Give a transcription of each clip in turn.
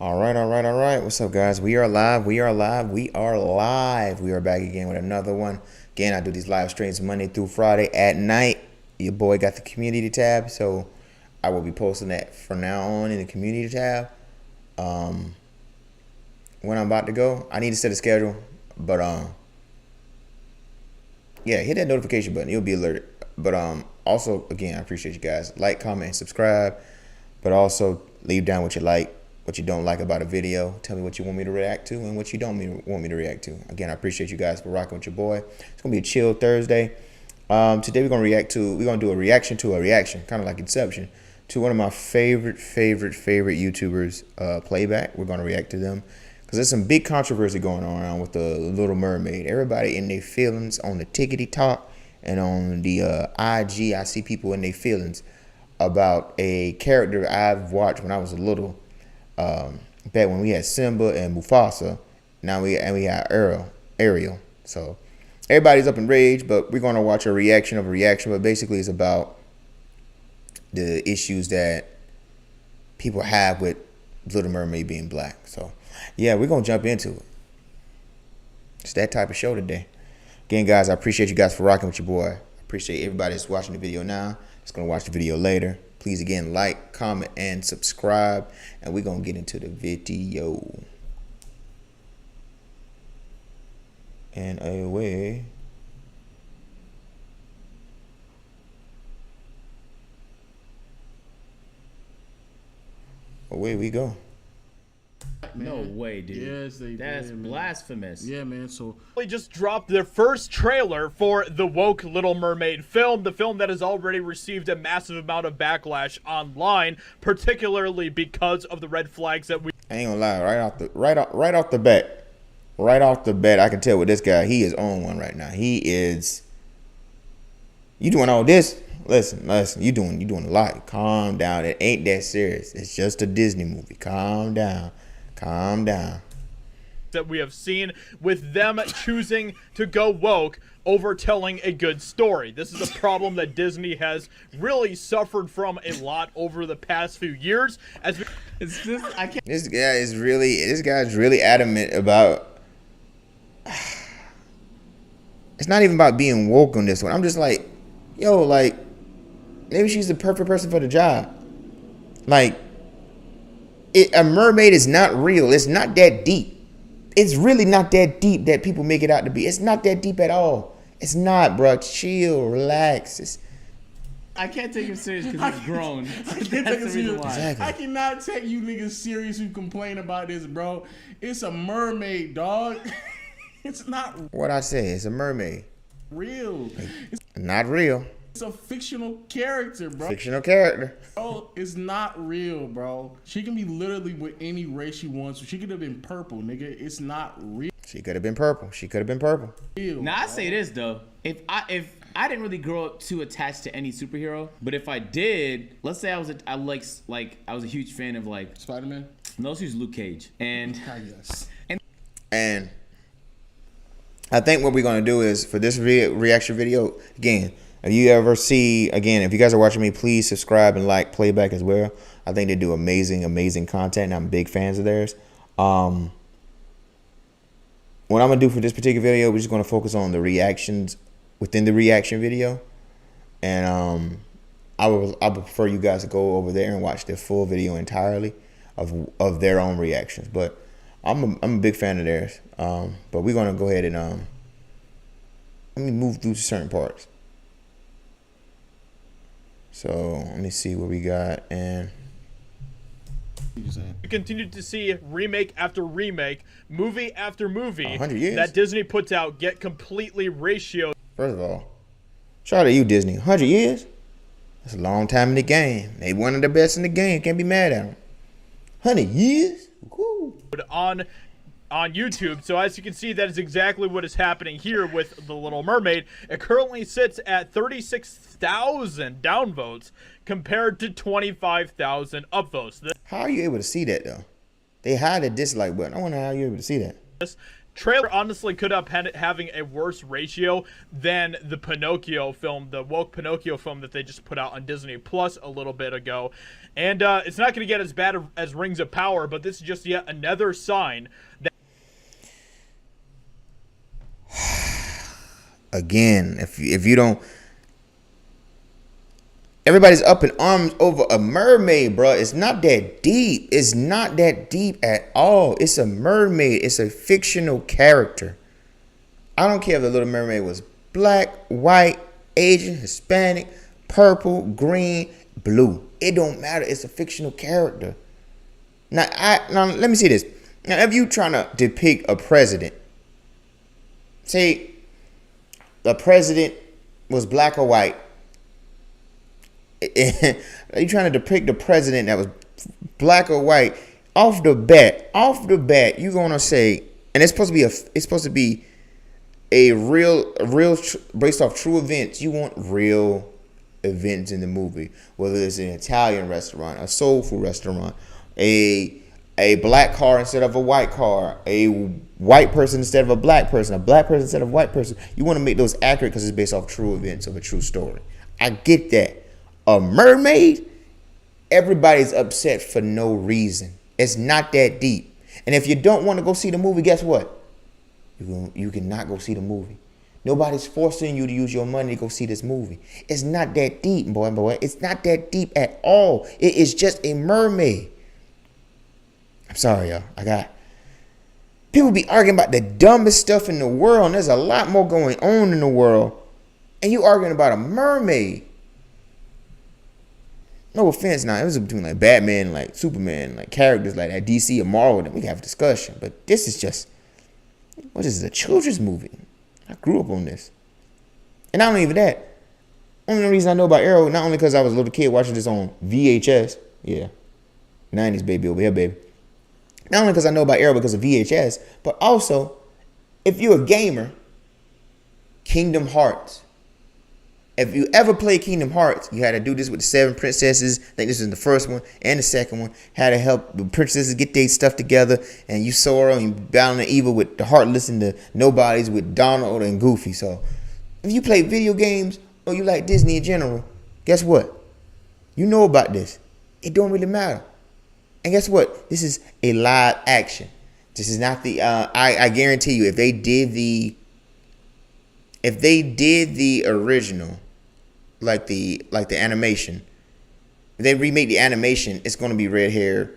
All right. What's up, guys? We are live. We are back again with another one. Again, I do these live streams Monday through Friday at night. Your boy got the community tab, so I will be posting that from now on in the community tab. When I'm about to go, I need to set a schedule, but yeah, hit that notification button. You'll be alerted. But also, again, I appreciate you guys. Like, comment, and subscribe. But also, leave down what you like, what you don't like about a video. Tell me what you want me to react to and what you don't want me to react to. Again, I appreciate you guys for rocking with your boy. It's gonna be a chill Thursday. Today we're gonna do a reaction to a reaction, kind of like Inception, to one of my favorite YouTubers, Playback. We're gonna react to them because there's some big controversy going on around with the Little Mermaid. Everybody in their feelings on the tickety talk and on the IG. I see people in their feelings about a character I've watched when I was a little. Back when we had Simba and Mufasa, now we have Ariel. So everybody's up in rage, but we're gonna watch a reaction of a reaction. But basically, it's about the issues that people have with Little Mermaid being black. So yeah, we're gonna jump into it. It's that type of show today. Again, guys, I appreciate you guys for rocking with your boy. I appreciate everybody that's watching the video now. That's gonna watch the video later. Please, again, like, comment, and subscribe. And we're going to get into the video. And away we go. No way, dude. Yes, That's blasphemous. Yeah, man. So they just dropped their first trailer for the woke Little Mermaid film, the film that has already received a massive amount of backlash online, particularly because of the red flags that we. I ain't gonna lie, right off the bat, I can tell with this guy, he is on one right now. He is. You doing all this? Listen, you doing a lot. Calm down. It ain't that serious. It's just a Disney movie. Calm down. That we have seen with them choosing to go woke over telling a good story. This is a problem that Disney has really suffered from a lot over the past few years. This guy's really adamant about. It's not even about being woke on this one. I'm just like, yo, like, maybe she's the perfect person for the job. Like, a mermaid is not real. It's not that deep. It's really not that deep that people make it out to be. It's not that deep at all. It's not, bro. Chill, relax. I can't take him serious because he's grown. I can't take him serious. Exactly. I cannot take you niggas serious who complain about this, bro. It's a mermaid, dog. It's not What I say, it's a mermaid. real. It's Not real. a fictional character, bro. Fictional character. Bro, it's not real, bro. She can be literally with any race she wants. She could have been purple, nigga. It's not real. She could have been purple. Now I say this though, if I didn't really grow up too attached to any superhero, but if I did, let's say I was a huge fan of like Spider-Man? no, she was Luke Cage, and Yes. And I think what we're going to do is, for this reaction video, again, if you guys are watching me, please subscribe and like Playback as well. I think they do amazing content, and I'm big fans of theirs. What I'm going to do for this particular video, we're just going to focus on the reactions within the reaction video. And I would prefer you guys to go over there and watch the full video entirely of their own reactions. But I'm a big fan of theirs. But we're going to go ahead and let me move through certain parts. So let me see what we got. And We continue to see remake after remake, movie after movie 100 years. that Disney puts out get completely ratioed. First of all, shout out to you, Disney. 100 years? That's a long time in the game. They one of the best in the game. Can't be mad at them. 100 years? Woo. On YouTube. So as you can see, that is exactly what is happening here with The Little Mermaid. It currently sits at 36,000 downvotes compared to 25,000 upvotes. How are you able to see that, though? They hide the dislike button. I wonder how you're able to see that. This trailer honestly could have having a worse ratio than the Pinocchio film, the woke Pinocchio film that they just put out on Disney Plus a little bit ago. And it's not going to get as bad as Rings of Power, but this is just yet another sign that... Again, if you don't... Everybody's up in arms over a mermaid, bro. It's not that deep. It's not that deep at all. It's a mermaid. It's a fictional character. I don't care if the Little Mermaid was black, white, Asian, Hispanic, purple, green, blue. It don't matter. It's a fictional character. Now let me see this. Now, if you trying to depict a president, say the president was black or white, you trying to depict the president that was black or white, off the bat, you're gonna say, and it's supposed to be a real based off true events. You want real events in the movie, whether it's an Italian restaurant, a soul food restaurant, a black car instead of a white car, a white person instead of a black person instead of a white person. You want to make those accurate because it's based off true events of a true story. I get that. A mermaid, everybody's upset for no reason. It's not that deep. And if you don't want to go see the movie, guess what? You cannot go see the movie. Nobody's forcing you to use your money to go see this movie. It's not that deep, boy. It's not that deep at all. It is just a mermaid. I'm sorry, y'all. People be arguing about the dumbest stuff in the world, and there's a lot more going on in the world, and you arguing about a mermaid. No offense now, it was between like Batman, like Superman, like characters like that, DC or Marvel, that we can have a discussion. But this is just, what is this, a children's movie? I grew up on this. And not only even that, only reason I know about Arrow, not only because I was a little kid watching this on VHS, yeah, 90s baby over here, baby. Not only because I know about Arrow because of VHS, but also, if you're a gamer, Kingdom Hearts. If you ever played Kingdom Hearts, you had to do this with the 7 princesses. I think this is the first one and the second one. Had to help the princesses get their stuff together. And you Sora and you battling the evil with the Heartless and the Nobodies with Donald and Goofy. So if you play video games or you like Disney in general, guess what? You know about this. It don't really matter. And guess what? This is a live action. This is not the, I guarantee you, if they did the original, like the animation, if they remake the animation, it's gonna be red hair.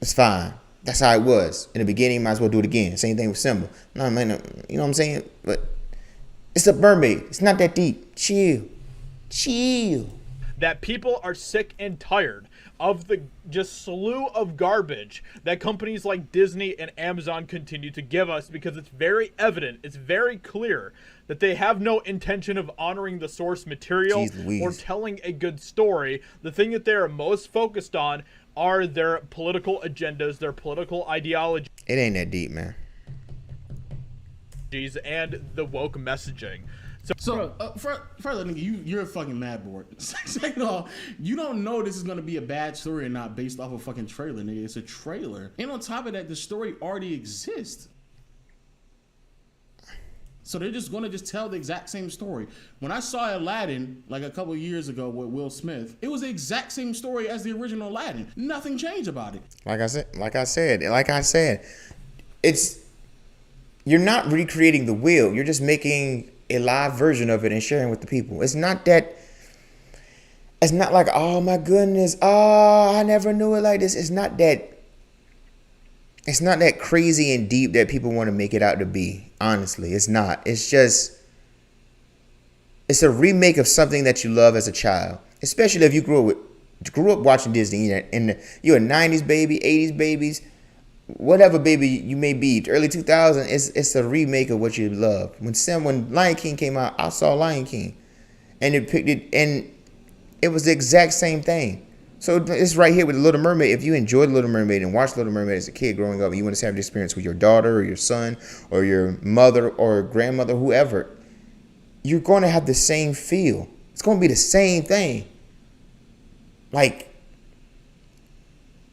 It's fine. That's how it was in the beginning. Might as well do it again. Same thing with Simba. No, man, you know what I'm saying? But it's a mermaid. It's not that deep. Chill. That people are sick and tired of the just slew of garbage that companies like Disney and Amazon continue to give us, because it's very evident, it's very clear that they have no intention of honoring the source material or telling a good story. The thing that they are most focused on are their political agendas, their political ideologies. It ain't that deep, man. And the woke messaging. So, further, nigga, you're a fucking mad board. Second of all, you don't know this is gonna be a bad story or not based off a fucking trailer, nigga. It's a trailer. And on top of that, the story already exists. So they're just gonna tell the exact same story. When I saw Aladdin, like a couple years ago with Will Smith, it was the exact same story as the original Aladdin. Nothing changed about it. Like I said, it's, you're not recreating the wheel. You're just making a live version of it and sharing with the people. It's not like, oh my goodness, oh, I never knew it like this. It's not that crazy and deep that people want to make it out to be. Honestly, it's not. It's just, it's a remake of something that you love as a child, especially if you grew up watching Disney and you're a 90s baby, 80s babies, whatever baby you may be, early 2000s, it's a remake of what you love. When Lion King came out, I saw Lion King, and it was the exact same thing. So it's right here with the Little Mermaid. If you enjoyed Little Mermaid and watched Little Mermaid as a kid growing up, and you want to have the experience with your daughter or your son or your mother or grandmother, whoever, you're going to have the same feel. It's going to be the same thing. Like,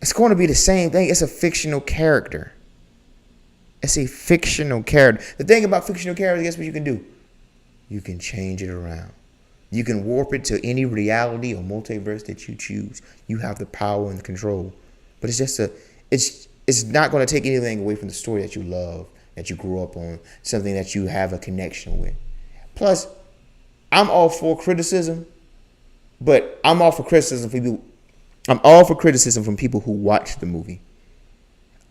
it's going to be the same thing. It's a fictional character. It's a fictional character. The thing about fictional characters, guess what you can do? You can change it around. You can warp it to any reality or multiverse that you choose. You have the power and the control. But it's just it's not going to take anything away from the story that you love, that you grew up on, something that you have a connection with. Plus, I'm all for criticism, but I'm all for criticism from people. I'm all for criticism from people who watch the movie.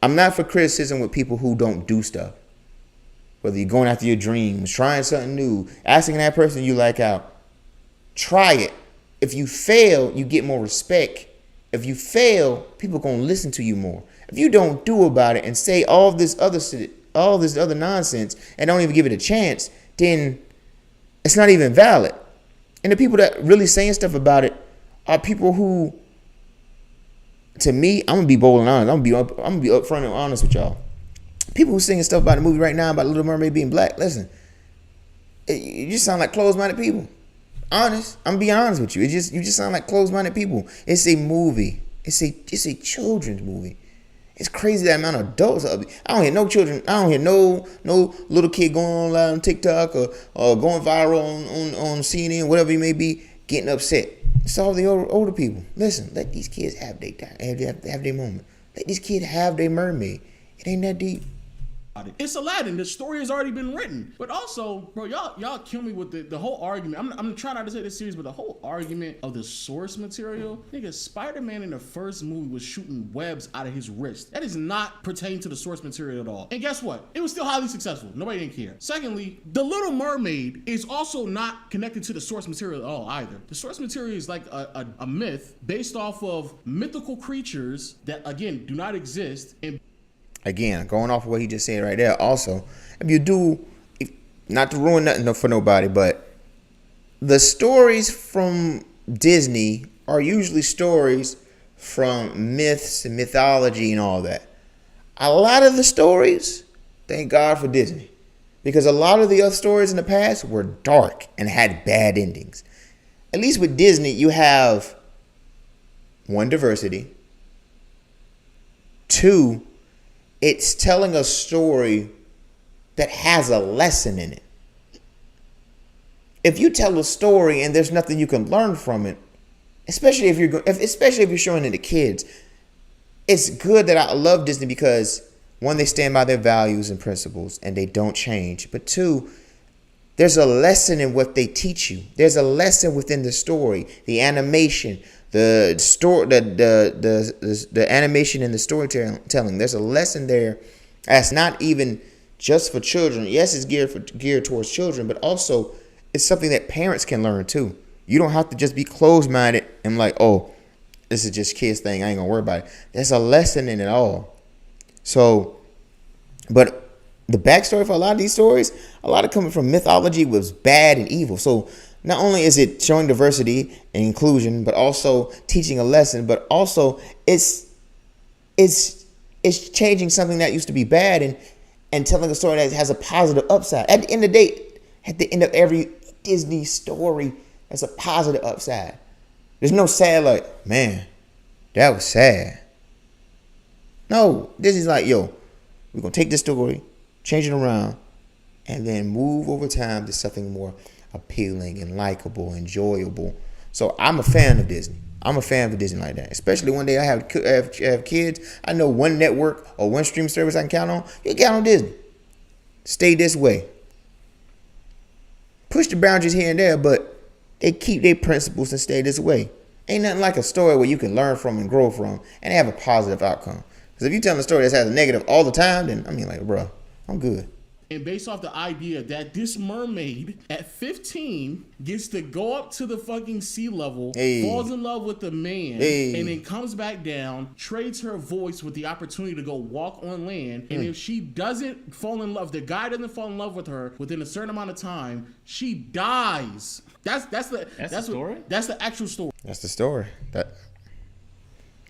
I'm not for criticism with people who don't do stuff. Whether you're going after your dreams, trying something new, asking that person you like out, try it. If you fail, you get more respect. If you fail, people are going to listen to you more. If you don't do about it and say all this other nonsense and don't even give it a chance, then it's not even valid. And the people that really saying stuff about it are people who, to me, I'm gonna be bold and honest. I'm gonna be upfront and honest with y'all. People who singing stuff about the movie right now about Little Mermaid being black, listen, you just sound like closed-minded people. Honest, I'm being honest with you. You just sound like closed-minded people. It's a movie. It's a children's movie. It's crazy that amount of adults. I don't hear no children. I don't hear no little kid going online on TikTok or going viral on CNN, whatever it may be, getting upset. It's all the older people. Listen, let these kids have their time, have their moment. Let these kids have their mermaid. It ain't that deep. It's Aladdin. The story has already been written. But also, bro, y'all kill me with the whole argument. I'm trying not to say this serious, but the whole argument of the source material. Nigga, Spider-Man in the first movie was shooting webs out of his wrist. That is not pertaining to the source material at all. And guess what? It was still highly successful. Nobody didn't care. Secondly, The Little Mermaid is also not connected to the source material at all either. The source material is like a myth based off of mythical creatures that, again, do not exist. And again, going off of what he just said right there, also, not to ruin nothing for nobody, but the stories from Disney are usually stories from myths and mythology and all that. A lot of the stories, thank God for Disney, because a lot of the other stories in the past were dark and had bad endings. At least with Disney, you have, one, diversity, two, it's telling a story that has a lesson in it. If you tell a story and there's nothing you can learn from it, especially if you're showing it to kids, it's good that I love Disney because, one, they stand by their values and principles and they don't change. But two, there's a lesson in what they teach you. There's a lesson within the story, the animation, the animation and the storytelling. There's a lesson there that's not even just for children. Yes, it's geared towards children, but also it's something that parents can learn too. You don't have to just be closed-minded and like, oh, this is just kids thing, I ain't gonna worry about it. There's a lesson in it all. So, but the backstory for a lot of these stories, a lot of coming from mythology was bad and evil. So not only is it showing diversity and inclusion, but also teaching a lesson, but also it's changing something that used to be bad and telling a story that has a positive upside. At the end of the day, at the end of every Disney story, there's a positive upside. There's no sad like, man, that was sad. No, Disney's like, yo, we're going to take this story, change it around, and then move over time to something more appealing and likable, enjoyable. So I'm a fan of Disney. I'm a fan of Disney like that. Especially one day I have kids. I know one network or one streaming service I can count on. You can count on Disney. Stay this way. Push the boundaries here and there, but they keep their principles and stay this way. Ain't nothing like a story where you can learn from and grow from and have a positive outcome. Because if you tell a story that has a negative all the time, then I mean, like, bro, I'm good. And based off the idea that this mermaid at 15 gets to go up to the fucking sea level, falls in love with the man, and then comes back down, trades her voice with the opportunity to go walk on land. And if she doesn't fall in love, the guy doesn't fall in love with her within a certain amount of time, she dies. That's the story? That's the actual story. That's the story.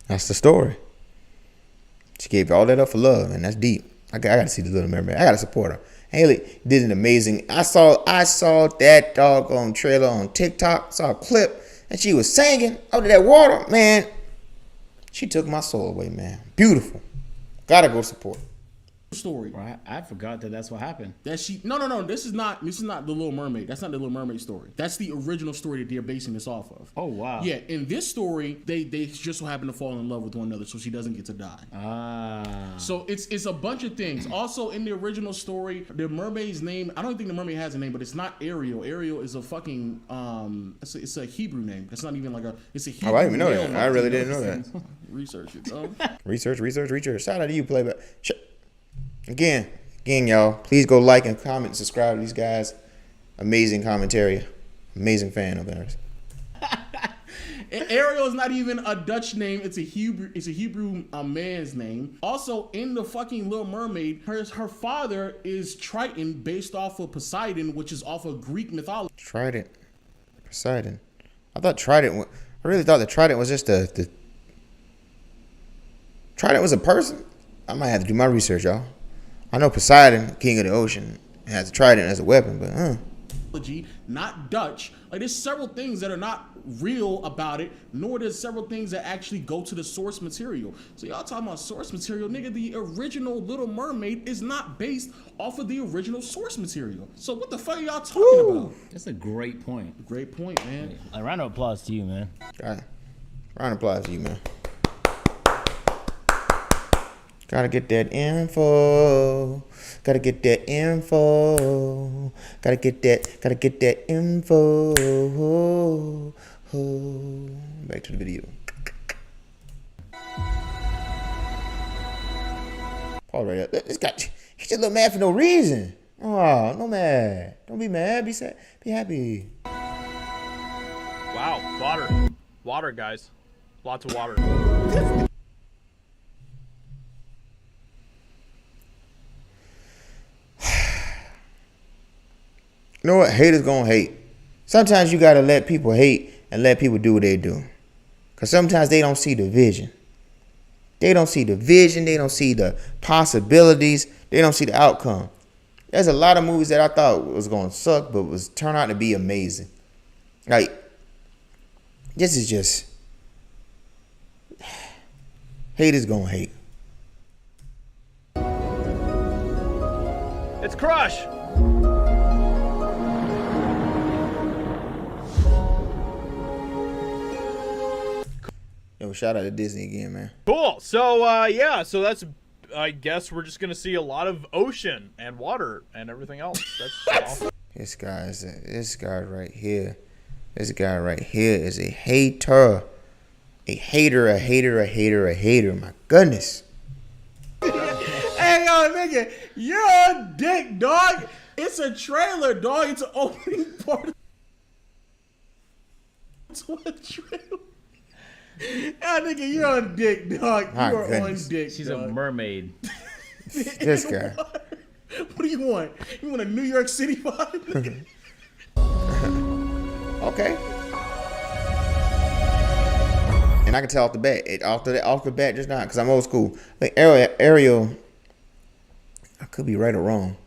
That's the story. She gave all that up for love, and that's deep. I gotta see the Little Mermaid. I gotta support her. Haley did an amazing. I saw that doggone trailer on TikTok. Saw a clip, and she was singing under that water. Man, she took my soul away, man. Beautiful. Gotta go support. story. Right. I forgot that that's what happened. That she no. This is not the Little Mermaid. That's not the Little Mermaid story. That's the original story that they're basing this off of. Oh wow. Yeah, in this story, they just so happen to fall in love with one another, so she doesn't get to die. Ah. So it's a bunch of things. Also, in the original story, the mermaid's name, I don't think the mermaid has a name, but it's not Ariel. Ariel is a fucking it's a Hebrew name. It's not even like it's a Hebrew. Oh, I didn't even know that. I really didn't know that. Research it, though. Research. Shout out to you, Playback. Again, y'all, please go like and comment and subscribe to these guys. Amazing commentary. Amazing fan of theirs. Ariel is not even a Dutch name. It's a Hebrew man's name. Also, in the fucking Little Mermaid, her father is Trident, based off of Poseidon, which is off of Greek mythology. Trident. Poseidon. I really thought that Trident was just the Trident was a person. I might have to do my research, y'all. I know Poseidon, king of the ocean, has a trident as a weapon, but not Dutch. Like, there's several things that are not real about it, nor there's several things that actually go to the source material. So y'all talking about source material, nigga, the original Little Mermaid is not based off of the original source material. So what the fuck are y'all talking about? That's a great point. Great point, man. A round of applause to you, man. round of applause to you, man. Gotta get that info. Gotta get that info. Gotta get that info. Back to the video. Paul right up. This guy, he's just a little mad for no reason. Oh, no mad. Don't be mad. Be sad. Be happy. Wow, water. Water, guys. Lots of water. You know what? Haters gonna hate. Sometimes you gotta let people hate and let people do what they do. Cause sometimes they don't see the vision. They don't see the vision. They don't see the possibilities. They don't see the outcome. There's a lot of movies that I thought was gonna suck, but was turn out to be amazing. Like, this is just haters gonna hate. It's Crush. Yo, shout out to Disney again, man. Cool. So, yeah, so that's, I guess we're just going to see a lot of ocean and water and everything else. That's awesome. This guy right here is a hater. A hater. My goodness. Hey, yo, nigga, you're a dick, dog. It's a trailer, dog. It's an opening part to a trailer. Yeah, nigga, you're on dick, dog. You are on dick. She's dog. a mermaid. This guy. What do you want? You want a New York City vibe? Okay. And I can tell off the bat, just not because I'm old school. Like Ariel, I could be right or wrong.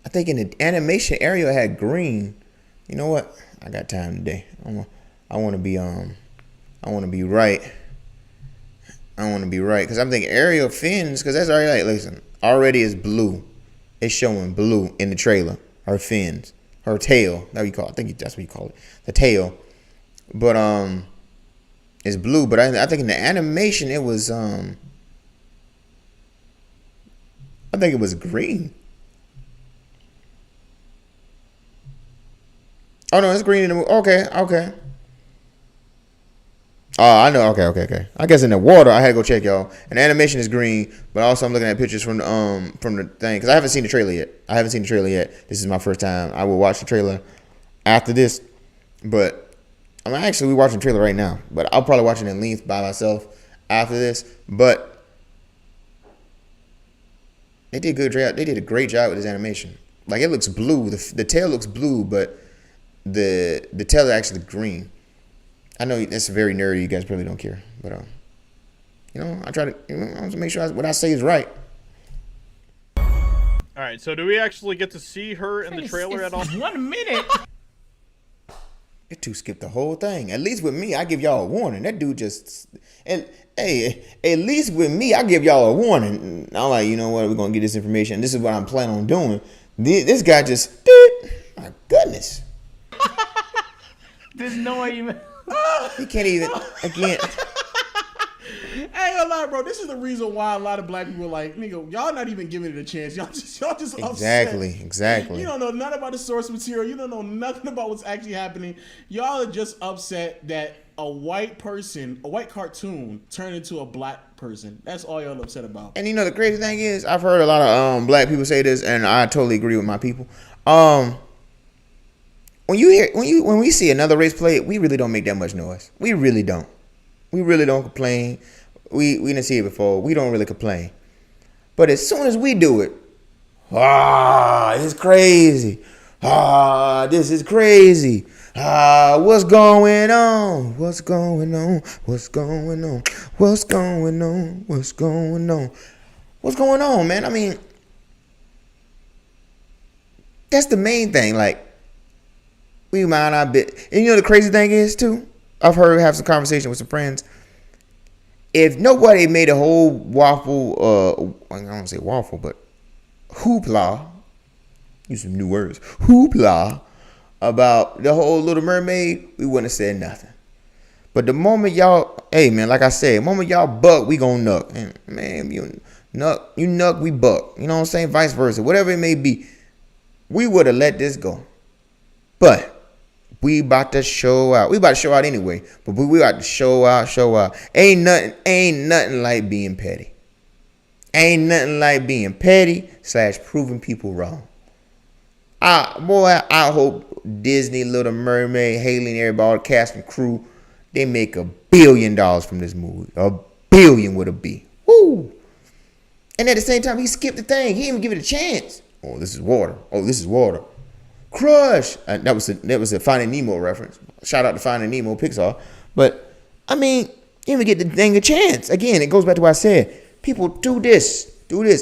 I think in the animation, Ariel had green. You know what? I got time today. I want to be right. Because I'm thinking Ariel fins, because that's already like, listen, already is blue. It's showing blue in the trailer. Her fins. Her tail. That's what you call it. I think that's what you call it. The tail. But it's blue. But I think in the animation it was I think it was green. Oh no, it's green in the movie. Okay. Oh, I know. Okay. I guess in the water, I had to go check, y'all. And the animation is green, but also I'm looking at pictures from the thing because I haven't seen the trailer yet. This is my first time. I will watch the trailer after this, but I'm actually watching the trailer right now. But I'll probably watch it in length by myself after this. But they did good job. They did a great job with this animation. Like, it looks blue. The tail looks blue, but the tail is actually green. I know that's very nerdy. You guys probably don't care, but I try to, I want to make sure what I say is right. All right. So, do we actually get to see her in the trailer at all? 1 minute. That dude skipped the whole thing. At least with me, I give y'all a warning. That dude just, and hey, at least with me, I give y'all a warning. I'm like, you know what? We're gonna get this information. This is what I'm planning on doing. This guy just, my goodness. There's no way you. He can't even again. I ain't gonna lie, bro. This is the reason why a lot of black people are like, nigga, y'all not even giving it a chance. Y'all just upset. Exactly. You don't know nothing about the source material. You don't know nothing about what's actually happening. Y'all are just upset that a white person, a white cartoon, turned into a black person. That's all y'all upset about. And you know the crazy thing is, I've heard a lot of black people say this, and I totally agree with my people. When we see another race play it, we really don't make that much noise. We really don't. We really don't complain. We didn't see it before. We don't really complain. But as soon as we do it, it's crazy. This is crazy. What's going on? What's going on? What's going on? What's going on? What's going on? What's going on, man? I mean, that's the main thing. Like, we mind our bit. And you know the crazy thing is, too? I've have some conversation with some friends. If nobody made a whole waffle, I don't want to say waffle, but hoopla, use some new words, hoopla, about the whole Little Mermaid, we wouldn't have said nothing. But the moment y'all, hey man, like I said, the moment y'all buck, we gonna nuck. And man, you nuck, we buck. You know what I'm saying? Vice versa, whatever it may be. We would have let this go. But we about to show out. We about to show out anyway. But we about to show out. Ain't nothing like being petty. Ain't nothing like being petty / proving people wrong. I hope Disney, Little Mermaid, Haley, and everybody, the cast and crew, they make $1 billion from this movie. $1 billion would it be? Woo! And at the same time, he skipped the thing. He didn't even give it a chance. Oh, this is water. Oh, this is water. Crush. That was a Finding Nemo reference. Shout out to Finding Nemo, Pixar. But I mean, you even get the thing a chance. Again, it goes back to what I said. People do this.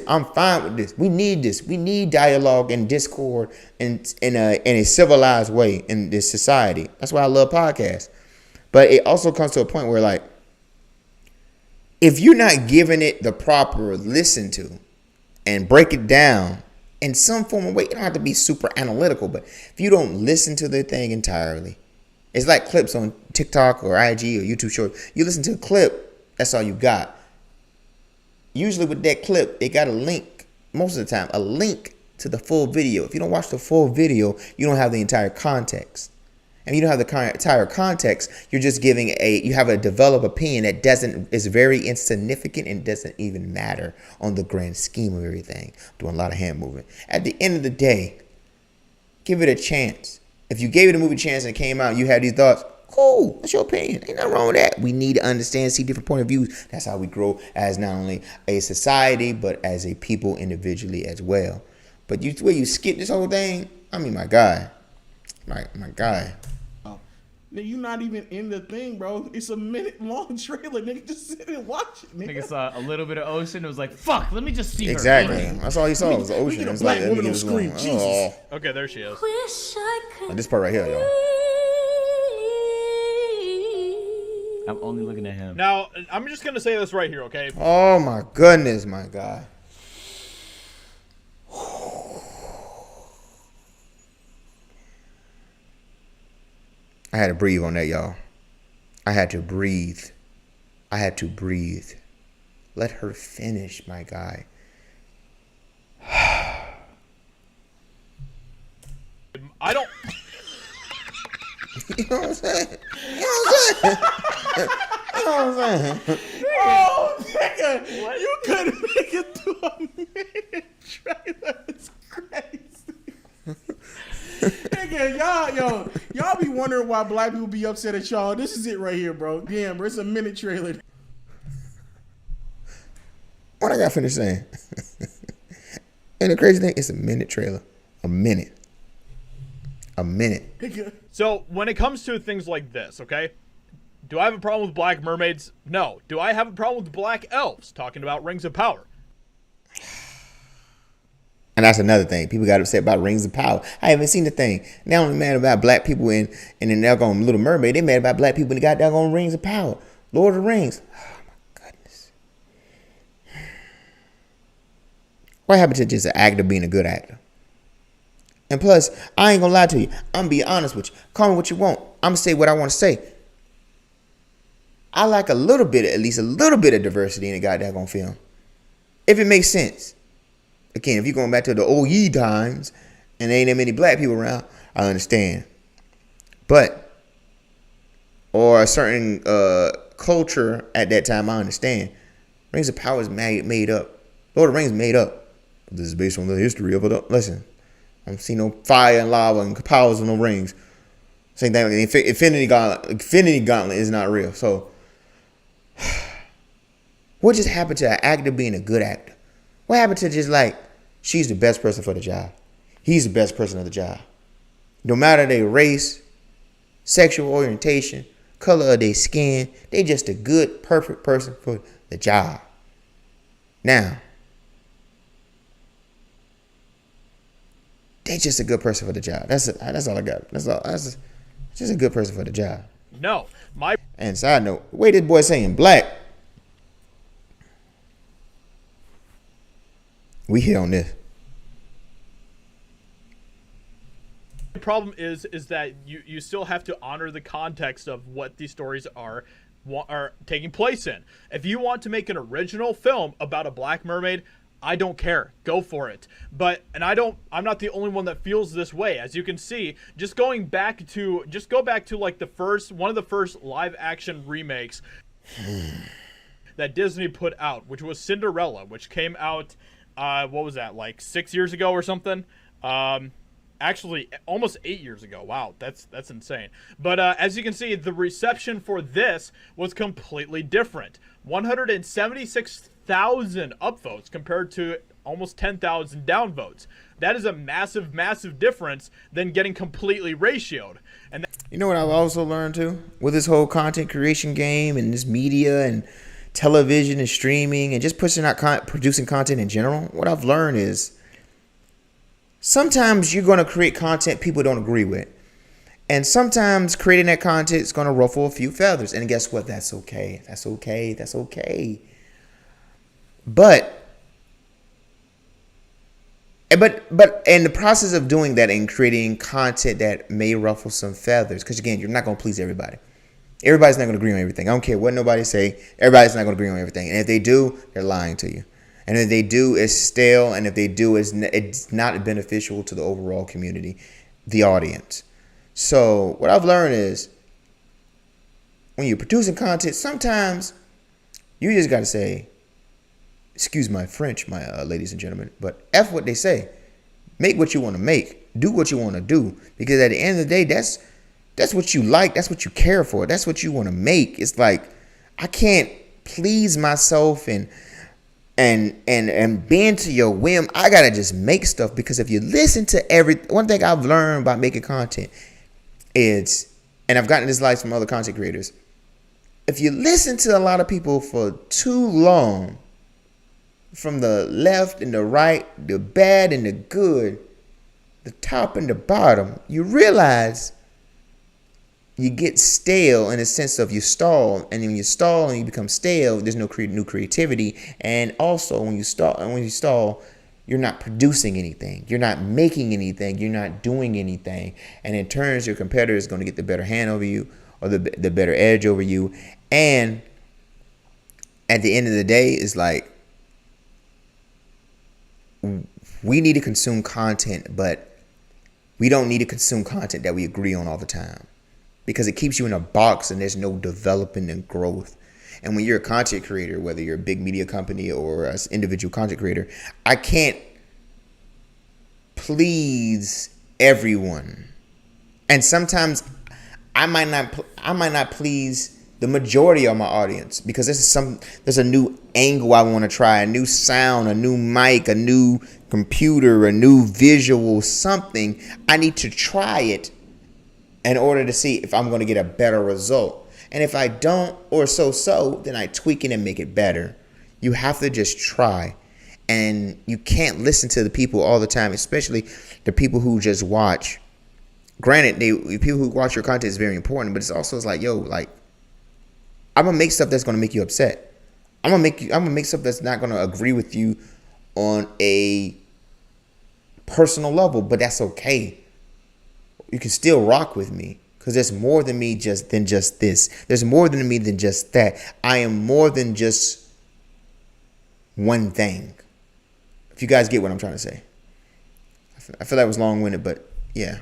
I'm fine with this. We need this. We need dialogue and discord in a civilized way in this society. That's why I love podcasts. But it also comes to a point where, like, if you're not giving it the proper listen to and break it down in some form of way, you don't have to be super analytical, but if you don't listen to the thing entirely, it's like clips on TikTok or IG or YouTube Short. You listen to a clip, that's all you got. Usually with that clip, it got a link, most of the time, a link to the full video. If you don't watch the full video, you don't have the entire context. And you don't have the entire context, you're just giving you have a developed opinion that is very insignificant and doesn't even matter on the grand scheme of everything. Doing a lot of hand movement. At the end of the day, give it a chance. If you gave it a movie chance and it came out and you had these thoughts, cool, that's your opinion. Ain't nothing wrong with that. We need to understand, see different point of views. That's how we grow as not only a society, but as a people individually as well. But where you skip this whole thing, I mean, my guy. My guy. Nigga, you not even in the thing, bro. It's a minute-long trailer. Nigga, just sit and watch it, nigga. Nigga saw a little bit of ocean. It was like, fuck, let me just see her. Exactly. That's all he saw was the ocean. It's like, woman on screen. Jesus. Okay, there she is. This part right here, y'all. I'm only looking at him. Now, I'm just going to say this right here, okay? Oh, my goodness, my guy. I had to breathe on that, y'all. I had to breathe. Let her finish, my guy. I don't... You know what I'm saying? Oh, nigga. What? You couldn't make it through a minute trailer. It's crazy. Nigga, y'all be wondering why black people be upset at y'all. This is it right here, bro. Damn, bro, it's a minute trailer. What I got finished saying? And the crazy thing, it's a minute trailer. A minute. So when it comes to things like this, okay? Do I have a problem with black mermaids? No. Do I have a problem with black elves? Talking about Rings of Power. And that's another thing. People got upset about Rings of Power. I haven't seen the thing. They only mad about black people in the doggone Little Mermaid. They mad about black people in the goddamn Rings of Power. Lord of the Rings. Oh my goodness. What happened to just an actor being a good actor? And plus, I ain't gonna lie to you. I'm gonna be honest with you. Call me what you want. I'm gonna say what I want to say. I like a little bit, at least a little bit of diversity in the goddamn film. If it makes sense. Again, if you're going back to the old ye times and there ain't that many black people around, I understand. But, or a certain culture at that time, I understand. Rings of Power is made up. Lord of the Rings made up. This is based on the history of it. Listen, I don't see no fire and lava and powers of no rings. Same thing. Infinity Gauntlet is not real. So, what just happened to an actor being a good actor? What happened to just like, she's the best person for the job. He's the best person of the job. No matter their race, sexual orientation, color of their skin, they just a good, perfect person for the job. Now, they just a good person for the job. That's all I got. That's just a good person for the job. No, And side note, wait, this boy saying black. We here on this. The problem is that you still have to honor the context of what these stories are taking place in. If you want to make an original film about a black mermaid, I don't care. Go for it. I'm not the only one that feels this way. As you can see, just go back to like one of the first live action remakes that Disney put out, which was Cinderella, which came out what was that, like 6 years ago or something? Actually, almost 8 years ago. Wow, that's insane. But as you can see, the reception for this was completely different. 176,000 upvotes compared to almost 10,000 downvotes. That is a massive, massive difference than getting completely ratioed. And you know what I've also learned too? With this whole content creation game and this media and television and streaming and just pushing out producing content in general, what I've learned is sometimes you're going to create content people don't agree with. And sometimes creating that content is going to ruffle a few feathers. And guess what? That's okay. That's okay. That's okay. But in the process of doing that and creating content that may ruffle some feathers, because again, you're not going to please everybody. Everybody's not going to agree on everything. I don't care what nobody say. Everybody's not going to agree on everything. And if they do, they're lying to you. And if they do, it's stale. And if they do, it's not beneficial to the overall community, the audience. So what I've learned is when you're producing content, sometimes you just got to say, excuse my French, my ladies and gentlemen, but F what they say. Make what you want to make. Do what you want to do. Because at the end of the day, that's what you like. That's what you care for. That's what you want to make. It's like, I can't please myself and bend to your whim. I got to just make stuff, because if you listen to one thing I've learned about making content is, and I've gotten this advice from other content creators, if you listen to a lot of people for too long, from the left and the right, the bad and the good, the top and the bottom, you realize you get stale in the sense of you stall. And when you stall and you become stale, there's no new creativity. And also when you stall, you're not producing anything. You're not making anything. You're not doing anything. And in turn, your competitor is going to get the better hand over you, or the better edge over you. And at the end of the day, it's like, we need to consume content, but we don't need to consume content that we agree on all the time, because it keeps you in a box and there's no development and growth. And when you're a content creator, whether you're a big media company or an individual content creator, I can't please everyone. And sometimes I might not please the majority of my audience, because there's a new angle I want to try, a new sound, a new mic, a new computer, a new visual, something. I need to try it in order to see if I'm going to get a better result. And if I don't, or so, then I tweak it and make it better. You have to just try. And you can't listen to the people all the time, especially the people who just watch. Granted, people who watch your content is very important, but it's also like, yo, like, I'm gonna make stuff that's gonna make you upset. I'm gonna make stuff that's not gonna agree with you on a personal level, but that's okay. You can still rock with me because there's more than me than just this. There's more than me than just that. I am more than just one thing. If you guys get what I'm trying to say. I feel that was long-winded, but yeah.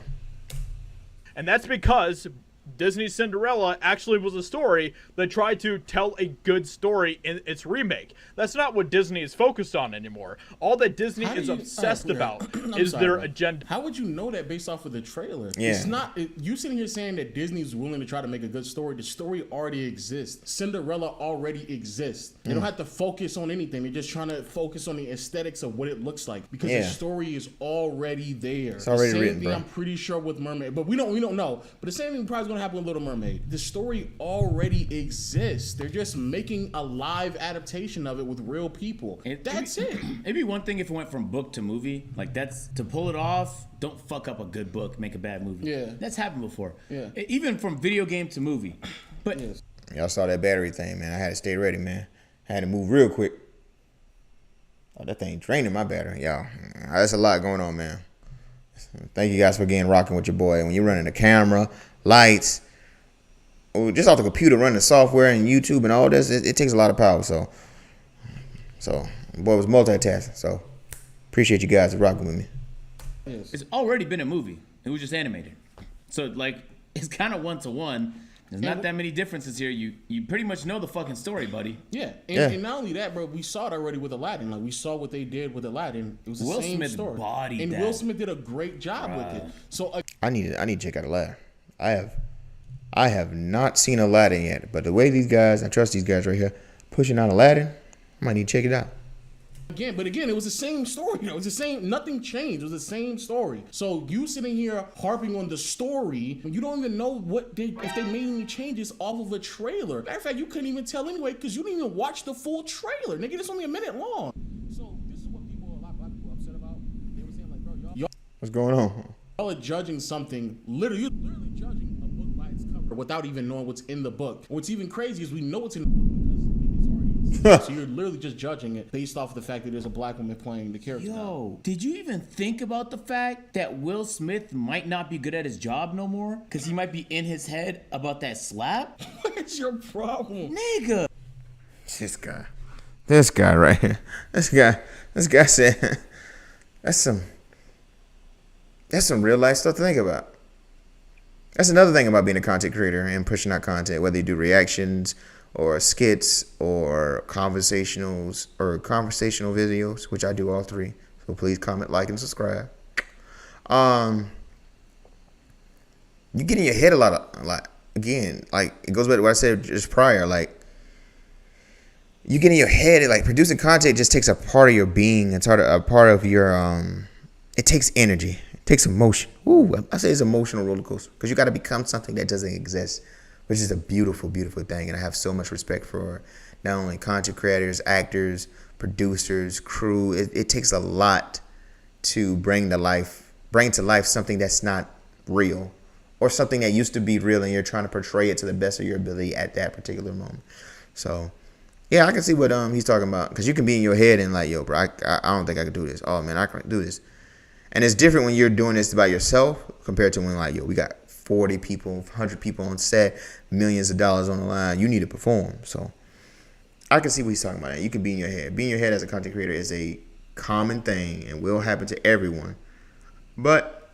And that's because Disney's Cinderella actually was a story that tried to tell a good story in its remake. That's not what Disney is focused on anymore. All that Disney is obsessed about is their agenda. How would you know that based off of the trailer? Yeah. It's not you sitting here saying that Disney's willing to try to make a good story. The story already exists. Cinderella already exists. They don't have to focus on anything. They're just trying to focus on the aesthetics of what it looks like because the story is already there. It's already the same written, thing bro. I'm pretty sure with Mermaid, but we don't know. But the same thing probably is gonna happen with Little Mermaid. The story already exists. They're just making a live adaptation of it with real people. That's it. It'd be one thing if it went from book to movie. Like, that's to pull it off. Don't fuck up a good book, make a bad movie. Yeah. That's happened before. Yeah. Even from video game to movie. But Y'all saw that battery thing, man. I had to stay ready, man. I had to move real quick. Oh, that thing draining my battery, y'all. That's a lot going on, man. Thank you guys for getting rocking with your boy. When you're running the camera, lights, or just off the computer, running the software and YouTube and all this, it takes a lot of power. So boy was multitasking. So appreciate you guys rocking with me. it's already been a movie. It was just animated. So, like, it's kind of one-to-one. There's not that many differences here. You pretty much know the fucking story, buddy. Yeah. And not only that, bro, we saw it already with Aladdin. Like, we saw what they did with Aladdin. It was the Will same Smith story. bodied and that. Will Smith did a great job with it. So I need to check out Aladdin. I have not seen Aladdin yet, but the way these guys, I trust these guys right here, pushing out Aladdin, I might need to check it out. Again, it was the same story. It was the same. Nothing changed. It was the same story. So you sitting here harping on the story, you don't even know if they made any changes off of a trailer. Matter of fact, you couldn't even tell anyway because you didn't even watch the full trailer. Nigga, it's only a minute long. So this is what a lot of black people are upset about. They were saying like, bro, y'all What's going on? are judging something. You're literally judging a book by its cover without even knowing what's in the book. What's even crazy is we know what's in the book because it's already exists. So you're literally just judging it based off of the fact that there's a black woman playing the character. Yo, did you even think about the fact that Will Smith might not be good at his job no more? Because he might be in his head about that slap? What's your problem? Nigga. This guy right here. This guy said, that's some real life stuff to think about. That's another thing about being a content creator and pushing out content, whether you do reactions or skits or conversational videos, which I do all three. So please comment, like, and subscribe. You get in your head a lot. Again, like, it goes back to what I said just prior. Like, you get in your head. Like, producing content just takes a part of your being. It's a part of your. It takes energy. It takes emotion. Ooh, I say it's emotional roller coaster because you got to become something that doesn't exist, which is a beautiful, beautiful thing. And I have so much respect for not only content creators, actors, producers, crew. It takes a lot to bring to life something that's not real or something that used to be real, and you're trying to portray it to the best of your ability at that particular moment. So, yeah, I can see what he's talking about, because you can be in your head and like, yo, bro, I don't think I could do this. Oh man, I can't do this. And it's different when you're doing this by yourself compared to when, like, yo, we got 40 people, 100 people on set, millions of dollars on the line. You need to perform. So I can see what he's talking about. You can be in your head. Being in your head as a content creator is a common thing and will happen to everyone. But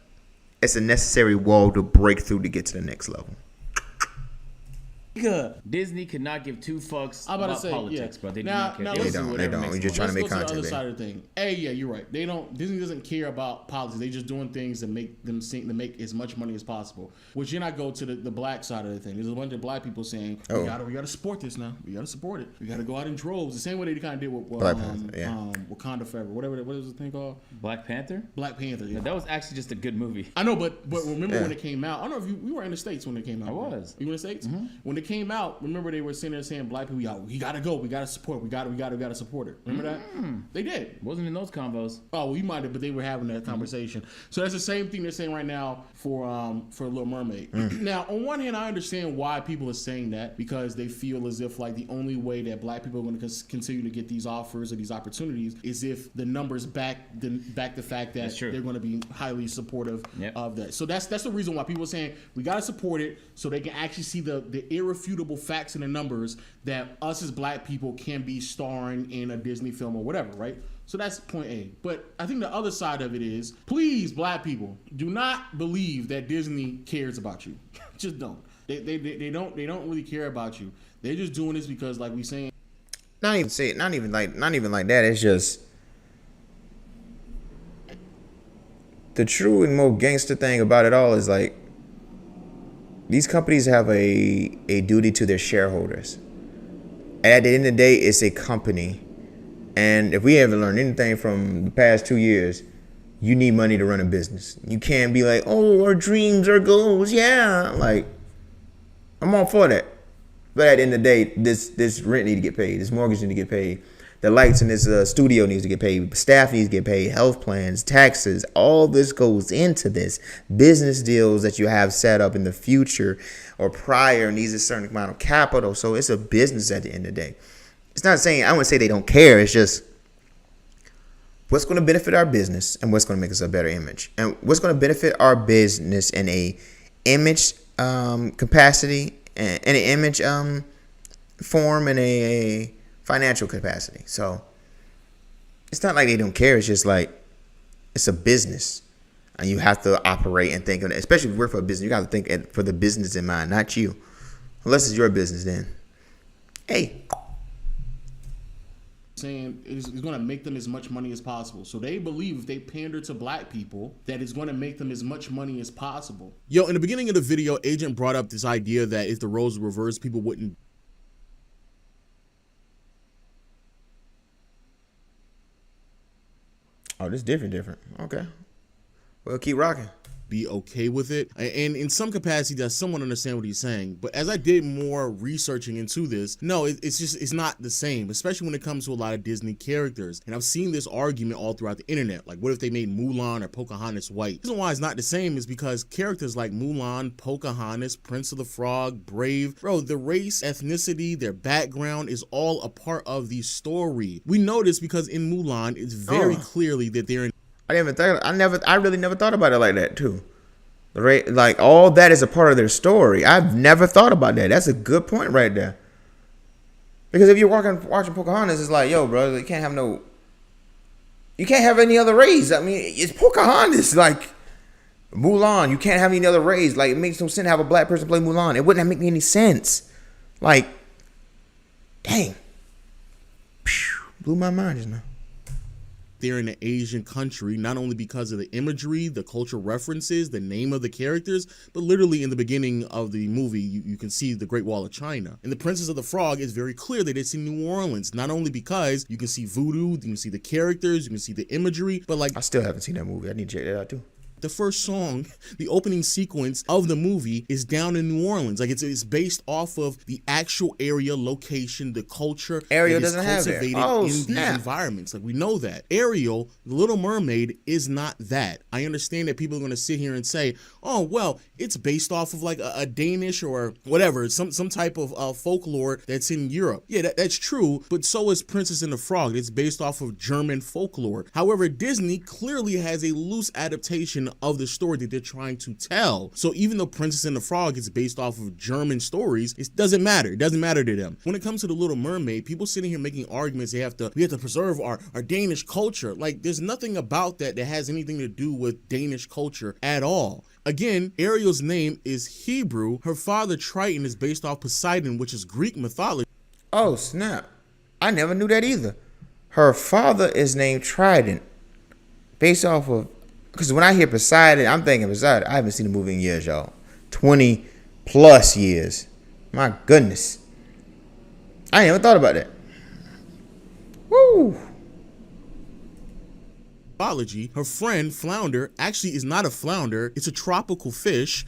it's a necessary wall to break through to get to the next level. Disney could not give two fucks about politics, bro. They do now, not care. now They'll let's- do They whatever don't. makes We're just them trying to make Let's go content. to the other side of the thing. Hey, yeah, you're right. Disney doesn't care about politics. They just doing things to make them to make as much money as possible. Which then I go to the black side of the thing. There's a bunch of black people saying, we gotta support this now. We gotta support it. We gotta go out in droves. The same way they kind of did with Black Panther, yeah. Wakanda Forever. What was the thing called? Black Panther? Black Panther. Yeah. That was actually just a good movie. I know, but remember when it came out? I don't know if you were in the States when it came out. I was. You were in the States? Mm-hmm. When it it came out, remember they were sitting there saying black people, we gotta go, we gotta support, we gotta support it. Remember that? They did. Wasn't in those combos. Oh, well, you might have, but they were having that conversation. So that's the same thing they're saying right now for Little Mermaid. Now, on one hand, I understand why people are saying that, because they feel as if like the only way that black people are going to continue to get these offers or these opportunities is if the numbers back the fact that they're going to be highly supportive of that. So that's the reason why people are saying we got to support it, so they can actually see the irrefutable facts and the numbers that us as black people can be starring in a Disney film or whatever, right? So that's point A. But I think the other side of it is, please, black people, do not believe that Disney cares about you. Just don't. They don't really care about you. They're just doing this because, like we saying, not even like that. It's just the true and most gangster thing about it all is like these companies have a duty to their shareholders. And at the end of the day, it's a company. And if we haven't learned anything from the past 2 years, you need money to run a business. You can't be like, oh, our dreams, our goals, yeah. Like, I'm all for that. But at the end of the day, this rent need to get paid. This mortgage need to get paid. The lights in this studio needs to get paid. Staff needs to get paid. Health plans, taxes, all this goes into this. Business deals that you have set up in the future or prior needs a certain amount of capital. So it's a business at the end of the day. It's not saying, I wouldn't say they don't care. It's just what's going to benefit our business and what's going to make us a better image. And what's going to benefit our business in a image capacity, and an image form, and a financial capacity. So it's not like they don't care. It's just like it's a business. And you have to operate and think of it. Especially if you work for a business, you got to think for the business in mind, not you. Unless it's your business then. Hey. Saying it's going to make them as much money as possible. So they believe if they pander to black people, that it's going to make them as much money as possible. Yo, in the beginning of the video, Agent brought up this idea that if the roles were reversed, people wouldn't. Oh, this different. Okay. Well, keep rocking. Be okay with it, and in some capacity does someone understand what he's saying. But as I did more researching into this, no, it's not the same, especially when it comes to a lot of Disney characters. And I've seen this argument all throughout the internet, like what if they made Mulan or Pocahontas white? The reason why it's not the same is because characters like Mulan, Pocahontas, Prince of the Frog, Brave, bro, the race, ethnicity, their background is all a part of the story. We know this because in Mulan it's very clearly that they're in. I really never thought about it like that too. Right, like all that is a part of their story. I've never thought about that. That's a good point right there. Because if you're watching Pocahontas, it's like, yo, bro, you can't have any other race. I mean, it's Pocahontas. Like Mulan, you can't have any other race. Like it makes no sense to have a black person play Mulan. It wouldn't make any sense. Like, dang, blew my mind just now. They're in an Asian country, not only because of the imagery, the cultural references, the name of the characters, but literally in the beginning of the movie, you can see the Great Wall of China. And the Princess of the Frog is very clear that it's in New Orleans, not only because you can see voodoo, you can see the characters, you can see the imagery, but like, I still haven't seen that movie. I need to check that out too. The first song, the opening sequence of the movie is down in New Orleans. Like it's based off of the actual area, location, the culture. Ariel doesn't have it. In these environments. Like we know that. Ariel, the Little Mermaid, is not that. I understand that people are going to sit here and say, oh, well, it's based off of like a Danish or whatever, some type of folklore that's in Europe. Yeah, that's true, but so is Princess and the Frog. It's based off of German folklore. However, Disney clearly has a loose adaptation of the story that they're trying to tell. So even though Princess and the Frog is based off of German stories, it doesn't matter. It doesn't matter to them. When it comes to the Little Mermaid, people sitting here making arguments, we have to preserve our Danish culture. Like there's nothing about that has anything to do with Danish culture at all. Again, Ariel's name is Hebrew. Her father, Trident, is based off Poseidon, which is Greek mythology. Oh, snap. I never knew that either. Her father is named Trident. Based off of... Because when I hear Poseidon, I'm thinking Poseidon. I haven't seen the movie in years, y'all. 20 plus years. My goodness. I ain't never thought about that. Woo! Her friend, Flounder, actually is not a flounder. It's a tropical fish.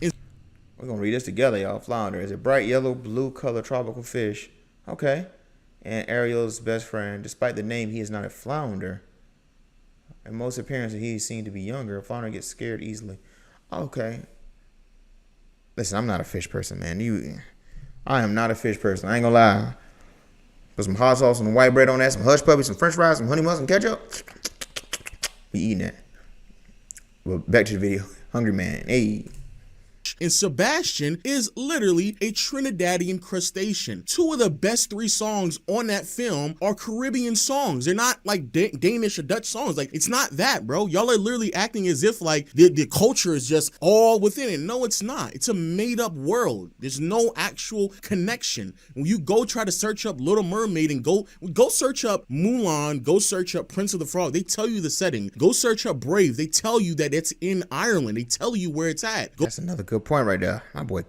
We're gonna read this together, y'all. Flounder is a bright yellow, blue color tropical fish. Okay. And Ariel's best friend. Despite the name, he is not a flounder. In most appearances, he is seen to be younger. A flounder gets scared easily. Okay. Listen, I'm not a fish person, man. I am not a fish person. I ain't gonna lie. Put some hot sauce and white bread on that, some hush puppies, some french fries, some honey mustard ketchup. We eating that. Well, back to the video. Hungry man. Hey. And Sebastian is literally a Trinidadian crustacean. Two of the best 3 songs on that film are Caribbean songs. They're not like Danish or Dutch songs. Like, it's not that, bro. Y'all are literally acting as if like the culture is just all within it. No, it's not. It's a made up world. There's no actual connection. When you go try to search up Little Mermaid and go search up Mulan, go search up Prince of the Frog, they tell you the setting. Go search up Brave, they tell you that it's in Ireland. They tell you where it's at. That's another good point right there. My boy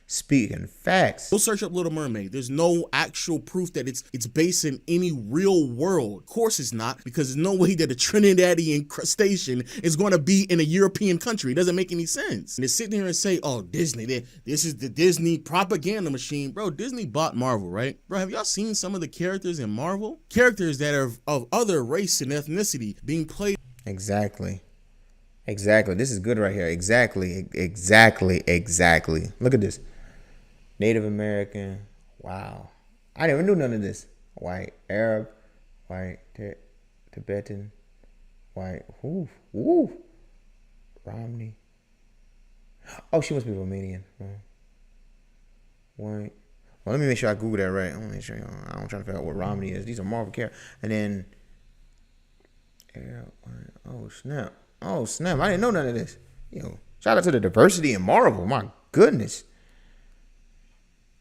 speaking facts. Go search up Little Mermaid. There's no actual proof that it's based in any real world. Of course it's not, because there's no way that a Trinidadian crustacean is going to be in a European country. It doesn't make any sense. And to sit there and say, oh, Disney, this is the Disney propaganda machine. Bro, Disney bought Marvel, right? Bro, have y'all seen some of the characters in Marvel? Characters that are of other race and ethnicity being played. Exactly. This is good right here. Exactly. Look at this. Native American. Wow. I never knew none of this. White, Arab, white, Tibetan, white. Woo. Romney. Oh, she must be Romanian. White. Well, let me make sure I Google that right. I want to make sure. I'm trying to figure out what Romney is. These are Marvel characters. And then Arab, white. Oh, snap. I didn't know none of this. Yo, shout out to the diversity in Marvel. My goodness.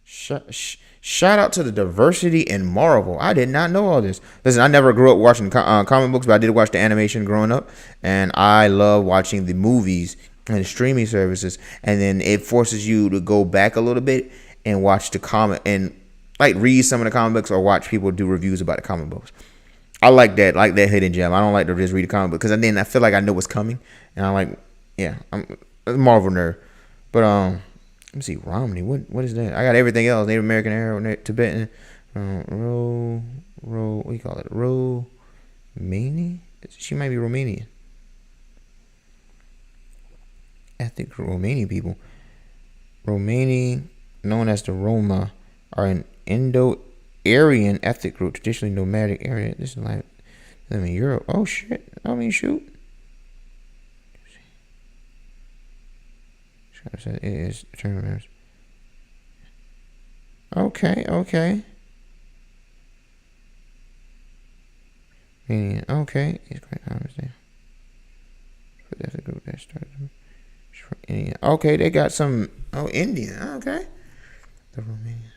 Shout out to the diversity in Marvel. I did not know all this. Listen, I never grew up watching comic books, but I did watch the animation growing up. And I love watching the movies and the streaming services. And then it forces you to go back a little bit and watch the comic and like read some of the comic books or watch people do reviews about the comic books. I like that hidden gem. I don't like to just read a comic book because then I feel like I know what's coming, and I'm a Marvel nerd. But let me see, Romney. What is that? I got everything else: Native American, Arab, Tibetan, what do you call it? Romani? She might be Romanian. Ethnic Romanian people. Romani, known as the Roma, are an Indo-Aryan ethnic group, traditionally nomadic area. This is like them in Europe. Oh shit! I mean, shoot. It is tournaments. Okay. Meaning, okay. It's quite common there. For the ethnic group that started. Indian. Okay, they got some. Oh, Indian. Okay. The Romanian.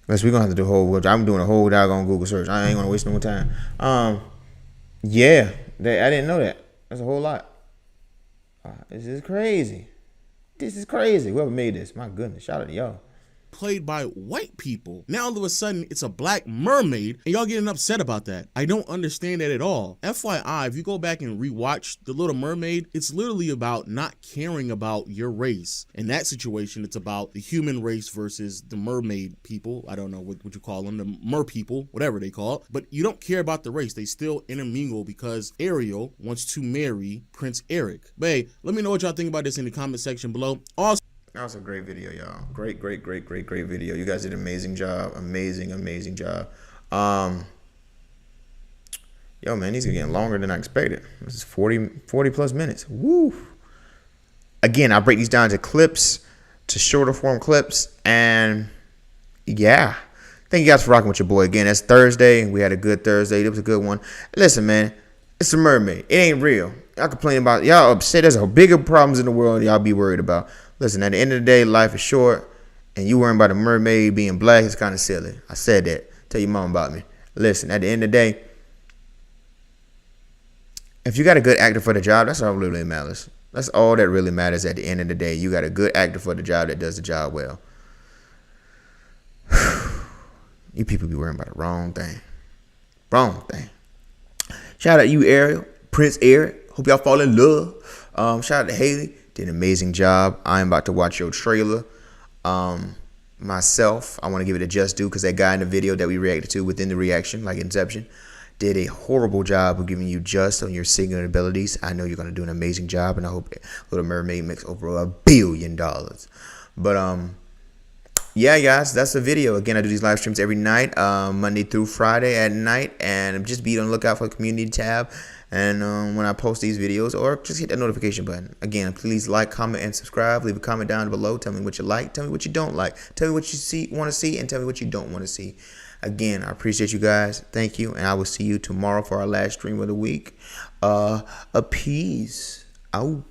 Unless we're gonna have to do a whole. I'm doing a whole doggone Google search. I ain't gonna waste no more time. Yeah, I didn't know that. That's a whole lot. This is crazy. Whoever made this, my goodness, shout out to y'all. Played by white people. Now all of a sudden it's a black mermaid and y'all getting upset about that. I don't understand that at all. FYI, if you go back and rewatch The Little Mermaid, it's literally about not caring about your race. In that situation, it's about the human race versus the mermaid people. I don't know what you call them, the mer people, whatever they call it. But you don't care about the race. They still intermingle because Ariel wants to marry Prince Eric. But hey, let me know what y'all think about this in the comment section below. Also, that was a great video, y'all. Great video. You guys did an amazing job. Amazing job. Yo, man, these are getting longer than I expected. This is 40 plus minutes. Woo. Again, I break these down to clips, to shorter form clips, and yeah. Thank you guys for rocking with your boy. Again, that's Thursday. We had a good Thursday. It was a good one. Listen, man, it's a mermaid. It ain't real. Y'all complain about y'all upset. There's bigger problems in the world y'all be worried about. Listen, at the end of the day, life is short, and you worrying about a mermaid being black is kind of silly. I said that. Tell your mom about me. Listen, at the end of the day, if you got a good actor for the job, that's all really matters. That's all that really matters at the end of the day. You got a good actor for the job that does the job well. You people be worrying about the wrong thing. Shout out you, Ariel, Prince Eric, Hope y'all fall in love. Shout out to Haley. Did an amazing job. I'm about to watch your trailer. Myself, I want to give it a just due because that guy in the video that we reacted to within the reaction, like Inception, did a horrible job of giving you just on your singing abilities. I know you're going to do an amazing job, and I hope Little Mermaid makes over $1 billion. But, yeah, guys, that's the video. Again, I do these live streams every night, Monday through Friday at night, and just be on the lookout for the community tab. And when I post these videos, or just hit that notification button. Again, please like, comment, and subscribe. Leave a comment down below. Tell me what you like. Tell me what you don't like. Tell me what you want to see, and tell me what you don't want to see. Again, I appreciate you guys. Thank you, and I will see you tomorrow for our last stream of the week. A peace out.